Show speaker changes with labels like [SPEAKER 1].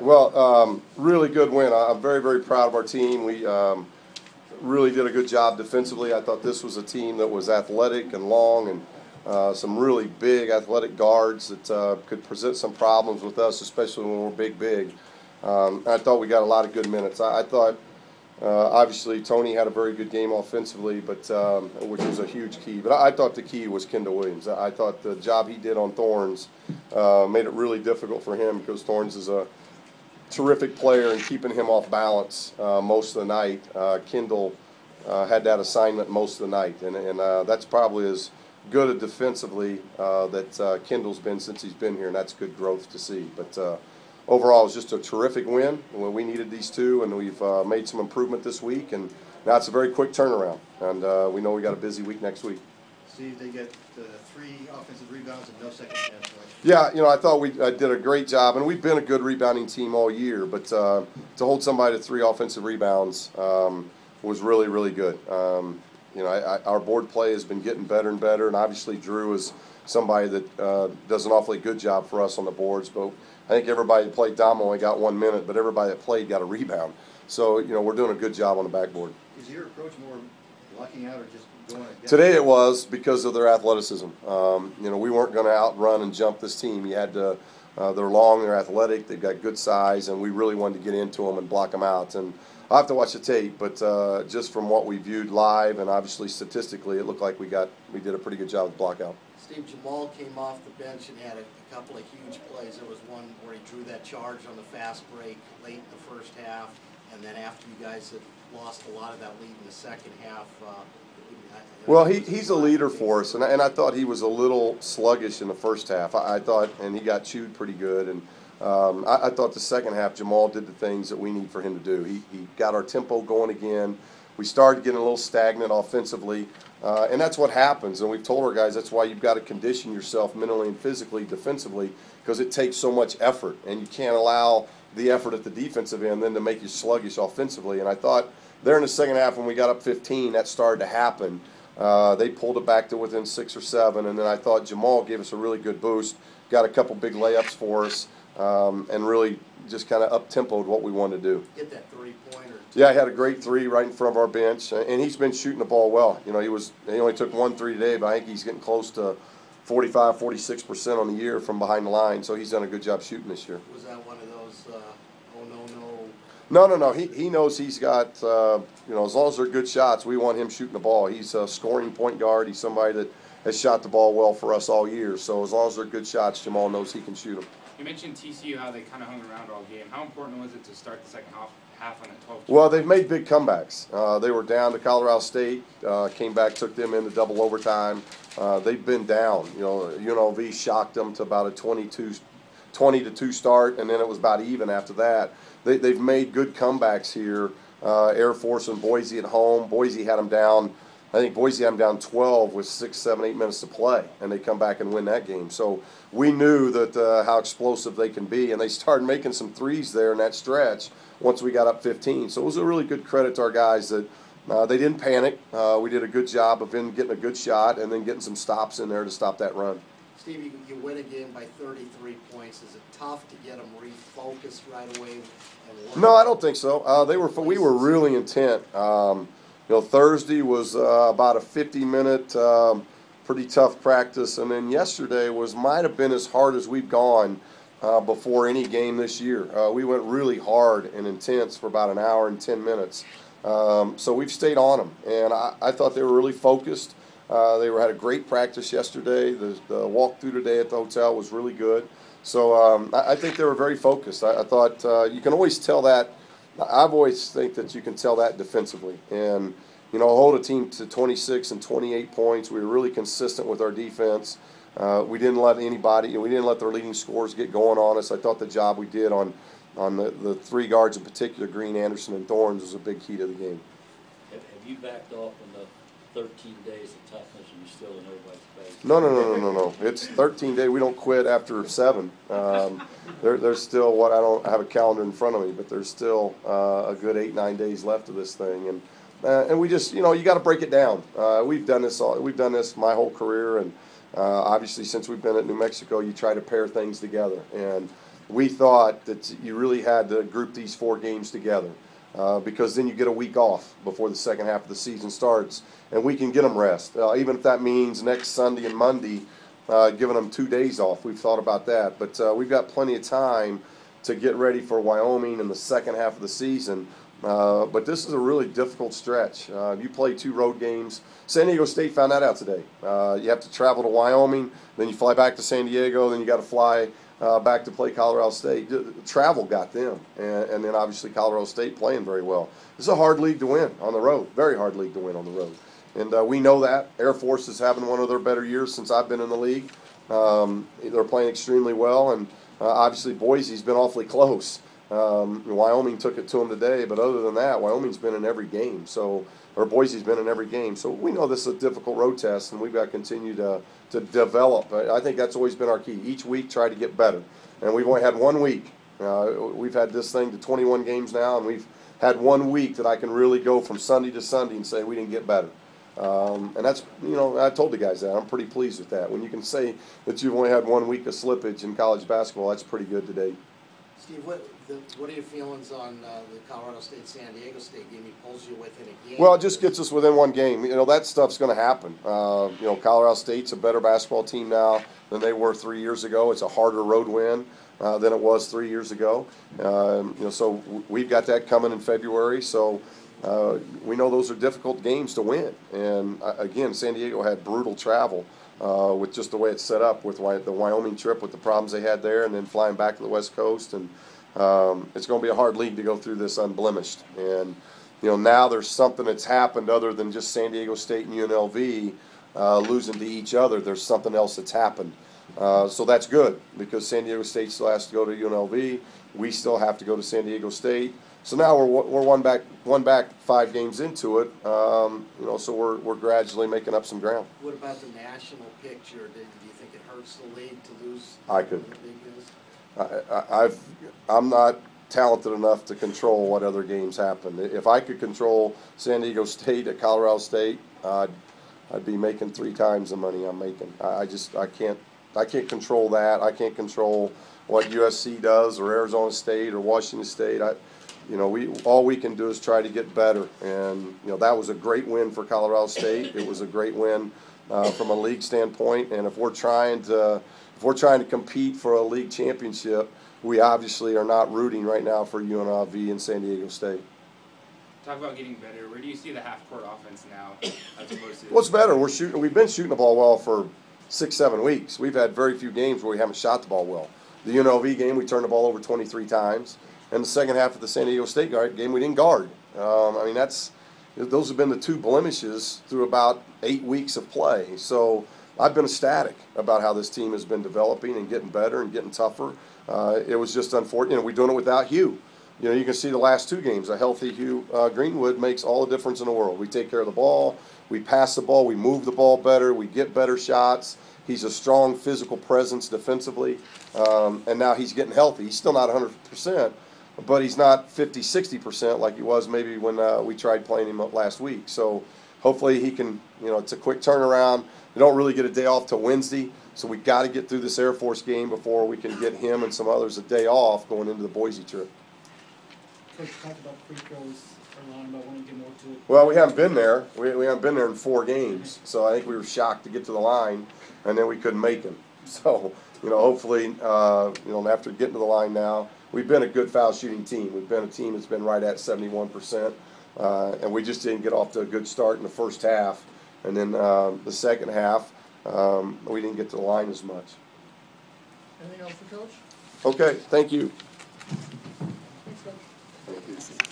[SPEAKER 1] Well, really good win. I'm very, very proud of our team. We really did a good job defensively. I thought this was a team that was athletic and long and some really big athletic guards that could present some problems with us, especially when we're big. I thought we got a lot of good minutes. I thought, obviously, Tony had a very good game offensively, but which was a huge key. But I thought the key was Kendall Williams. I thought the job he did on Thorns made it really difficult for him because Thorns is a terrific player and keeping him off balance most of the night. Kendall had that assignment most of the night, and that's probably as good a defensively that Kendall's been since he's been here, and that's good growth to see. But overall, it was just a terrific win. We needed these two, and we've made some improvement this week, and now it's a very quick turnaround, and we know we got a busy week next week.
[SPEAKER 2] Steve, they get 3 offensive rebounds and no second chance.
[SPEAKER 1] Yeah, I thought we did a great job, and we've been a good rebounding team all year, but to hold somebody to 3 offensive rebounds was really, really good. Our board play has been getting better and better, and obviously Drew is somebody that does an awfully good job for us on the boards, but I think everybody that played Dom only got 1 minute, but everybody that played got a rebound. So, we're doing a good job on the backboard.
[SPEAKER 2] Is your approach more blocking out or just going against?
[SPEAKER 1] Today it was because of their athleticism. We weren't going to outrun and jump this team. You had to, they're long, they're athletic, they've got good size, and we really wanted to get into them and block them out. And I'll have to watch the tape, but just from what we viewed live and obviously statistically, it looked like we did a pretty good job with block out.
[SPEAKER 3] Steve, Jamal came off the bench and had a couple of huge plays. There was one where he drew that charge on the fast break late in the first half, and then after you guys had lost a lot of that lead in the second half.
[SPEAKER 1] Well, he's a leader for us, and I thought he was a little sluggish in the first half. I thought, and he got chewed pretty good, and I thought the second half Jamal did the things that we need for him to do. He got our tempo going again. We started getting a little stagnant offensively, and that's what happens. And we've told our guys that's why you've got to condition yourself mentally and physically, defensively, because it takes so much effort, and you can't allow the effort at the defensive end then to make you sluggish offensively. And I thought there in the second half when we got up 15, that started to happen. They pulled it back to within 6 or 7, and then I thought Jamal gave us a really good boost, got a couple big layups for us, and really just kind of up-tempoed what we wanted to do.
[SPEAKER 3] Get that 3-pointer.
[SPEAKER 1] Yeah, he had a great 3 right in front of our bench, and he's been shooting the ball well. He only took 1 3 today, but I think he's getting close to 45, 46% on the year from behind the line, so he's done a good job shooting this year.
[SPEAKER 3] Was that one of those,
[SPEAKER 1] No. He knows he's got, as long as they're good shots, we want him shooting the ball. He's a scoring point guard. He's somebody that has shot the ball well for us all year. So as long as they're good shots, Jamal knows he can shoot them.
[SPEAKER 4] You mentioned TCU, how they kind of hung around all game. How important was it to start the second half on a 12?
[SPEAKER 1] Well, they've made big comebacks. They were down to Colorado State, came back, took them into double overtime. They've been down. UNLV shocked them to about a 20-2 start, and then it was about even after that. They've made good comebacks here. Air Force and Boise at home. Boise had them down. I think Boise had them down 12 with 6, 7, 8 minutes to play, and they come back and win that game. So we knew that how explosive they can be, and they started making some threes there in that stretch once we got up 15. So it was a really good credit to our guys that they didn't panic. We did a good job of getting a good shot and then getting some stops in there to stop that run.
[SPEAKER 3] Steve, you win a game by 33 points. Is it tough to get them refocused right away?
[SPEAKER 1] No, I don't think so. We were really intent. Thursday was about a 50-minute, pretty tough practice, and then yesterday might have been as hard as we've gone before any game this year. We went really hard and intense for about an hour and 10 minutes. So we've stayed on them, and I thought they were really focused. They had a great practice yesterday. The walk through today at the hotel was really good. So I think they were very focused. I thought you can always tell that. I've always think that you can tell that defensively. And, hold a team to 26 and 28 points. We were really consistent with our defense. We didn't let their leading scorers get going on us. I thought the job we did on the 3 guards in particular, Green, Anderson, and Thorns, was a big key to the game.
[SPEAKER 5] Have you backed off on the 13 days of toughness and you're still in everybody's face?
[SPEAKER 1] No. It's 13 days. We don't quit after 7. There's still I don't have a calendar in front of me, but there's still a good 8, 9 days left of this thing, and we just you got to break it down. We've done this my whole career, and obviously since we've been at New Mexico, you try to pair things together, and we thought that you really had to group these 4 games together. Because then you get a week off before the second half of the season starts, and we can get them rest. Even if that means next Sunday and Monday, giving them 2 days off. We've thought about that, but we've got plenty of time to get ready for Wyoming in the second half of the season. But this is a really difficult stretch. You play 2 road games. San Diego State found that out today. You have to travel to Wyoming, then you fly back to San Diego, then you got to fly back to play Colorado State. Travel got them, and then obviously Colorado State playing very well. This is a hard league to win on the road, very hard league to win on the road. And we know that. Air Force is having one of their better years since I've been in the league. They're playing extremely well, and obviously Boise's been awfully close. Wyoming took it to them today, but other than that, Wyoming's been in every game. Or Boise's been in every game. So we know this is a difficult road test, and we've got to continue to develop. I think that's always been our key. Each week, try to get better. And we've only had 1 week. We've had this thing to 21 games now, and we've had 1 week that I can really go from Sunday to Sunday and say we didn't get better. And that's, I told the guys that. I'm pretty pleased with that. When you can say that you've only had 1 week of slippage in college basketball, that's pretty good to date.
[SPEAKER 3] Steve, what are your feelings on the Colorado State-San Diego State game? He pulls you within a game.
[SPEAKER 1] Well, it just gets us within 1 game. That stuff's going to happen. Colorado State's a better basketball team now than they were 3 years ago. It's a harder road win than it was 3 years ago. So we've got that coming in February. So we know those are difficult games to win. And again, San Diego had brutal travel with just the way it's set up with the Wyoming trip, with the problems they had there, and then flying back to the West Coast. And it's going to be a hard league to go through this unblemished. And now there's something that's happened other than just San Diego State and UNLV losing to each other. There's something else that's happened. So that's good, because San Diego State still has to go to UNLV. We still have to go to San Diego State. So now we're one back 5 games into it. So we're gradually making up some ground.
[SPEAKER 3] What about the national picture? Do you think it hurts the league to lose?
[SPEAKER 1] I could. I'm not talented enough to control what other games happen. If I could control San Diego State at Colorado State, I'd be making 3 times the money I'm making. I can't control that. I can't control what USC does, or Arizona State, or Washington State. All we can do is try to get better. And that was a great win for Colorado State. It was a great win from a league standpoint. And if we're trying to compete for a league championship, we obviously are not rooting right now for UNLV and San Diego State.
[SPEAKER 4] Talk about getting better. Where do you see the half-court offense now, as opposed to?
[SPEAKER 1] Well, it's better. We've been shooting the ball well for 6-7 weeks. We've had very few games where we haven't shot the ball well. The UNLV game, we turned the ball over 23 times. And the second half of the San Diego State game, we didn't guard. Those have been the 2 blemishes through about 8 weeks of play. So I've been ecstatic about how this team has been developing and getting better and getting tougher. It was just unfortunate. We're doing it without Hugh. You can see the last 2 games. A healthy Hugh Greenwood makes all the difference in the world. We take care of the ball. We pass the ball. We move the ball better. We get better shots. He's a strong physical presence defensively. And now he's getting healthy. He's still not 100%. But he's not 50-60% like he was maybe when we tried playing him last week. So hopefully he can, it's a quick turnaround. We don't really get a day off till Wednesday, so we got to get through this Air Force game before we can get him and some others a day off going into the Boise trip.
[SPEAKER 6] Coach, talk about free throws around, about wanting to get more to it.
[SPEAKER 1] Well, we haven't been there. We haven't been there in 4 games, so I think we were shocked to get to the line, and then we couldn't make them. So, hopefully, after getting to the line now, we've been a good foul shooting team. We've been a team that's been right at 71%, and we just didn't get off to a good start in the first half. And then the second half, we didn't get to the line as much.
[SPEAKER 6] Anything else for Coach?
[SPEAKER 1] Okay, thank you.
[SPEAKER 6] Thanks, Coach.
[SPEAKER 1] Thank you.